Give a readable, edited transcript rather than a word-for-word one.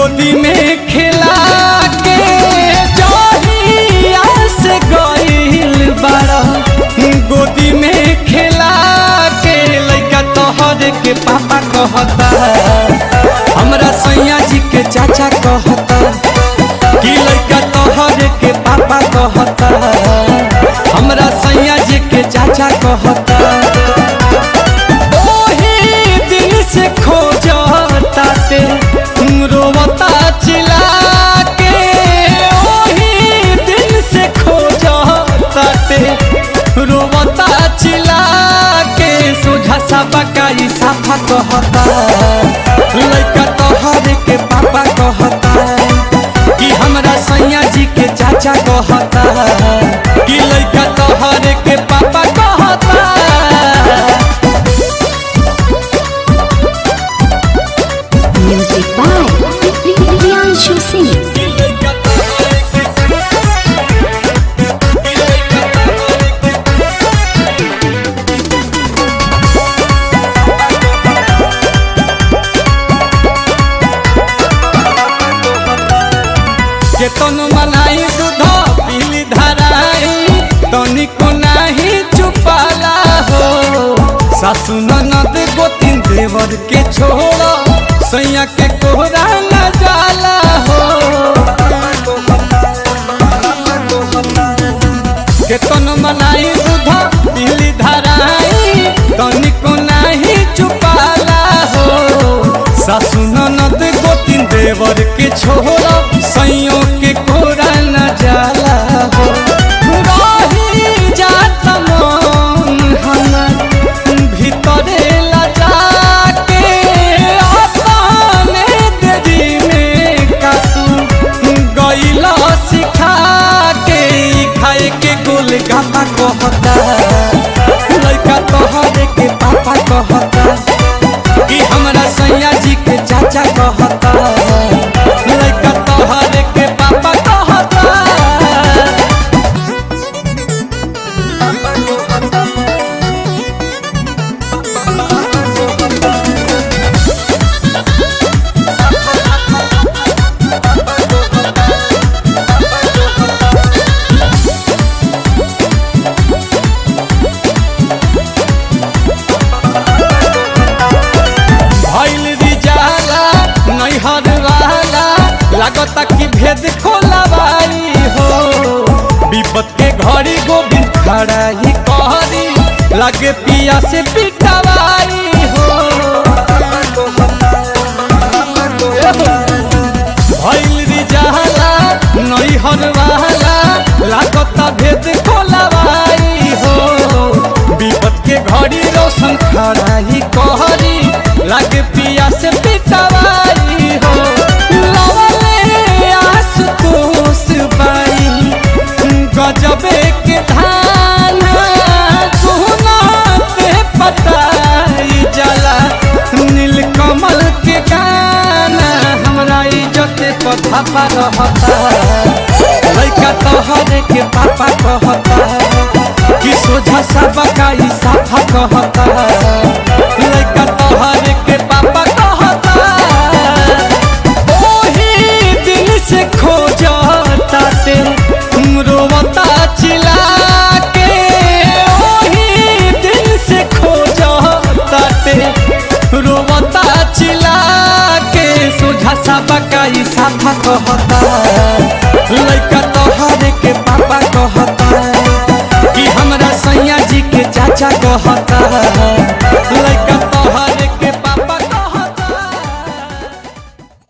गोदी में खिला के जहिया से गइल बाड़ा गोदी में खिला के लइका तोहरे के पापा कहता हमरा सैया जी के चाचा कहता कि लइका तोहरे के पापा कहता हमरा सैया जी के चाचा कहता ओही दिन से खोजताते रोवता चिल्ला के ओही दिन से खोजताते रोवता चिल्ला के सोझा सा बकाई साफा कहता लइका तोहरे के पापा कहता कि हमरा सैया जी के चाचा कहता कि लइका तोहरे के पापा कहता। Music by Priyanshu Singh. केतन मनाई दूध पीली धराई तनिको नाही चुपाला हो सासु ननद गोतिन देवर के छोड़ा सैया के कोहरा न जाला हो केतन मनाई दूध पीली धराई तनिको नाही चुपाला हो सासु ननद गोतिन देवर के छोड़ा सैयों के कोरा न जाला हो रही जात मन हमर भीतरे लजा के अपने देरी में कातू गइला सिखा के खाए के गोलगप्पा कहता लइका तोहरे के पापा कहता कि हमरा सैया जी के चाचा कहता लइका तोहरे के पापा कहता। लागता कि भेद खोलवाई हो विपत के घड़ी गोविंद खड़ा ही कहरी लगे पिया से पिटवाई हो भइल रिजाला नैहर वाला लागता भेद खोलवाई हो विपत के घड़ी रोशन खड़ा ही कहरी लगे पिया से पिटवाई हो गजबे के धान सुनाते पताई जला नीलकमल के गाना हमरा इज्जत कथा पर रहता लइका तोहरे के पापा कहता कि सोझा सा बकाई साफा कहता लइका तोहरे के पापा कहता ओही दिन से खोजताते रोवता चिल्ला के ओही दिन से खोजताते रोवता चिल्ला के सोझा सा बकाई साफा कहता लइका तोहरे के पापा कहता कि हमरा सैया जी के चाचा कहता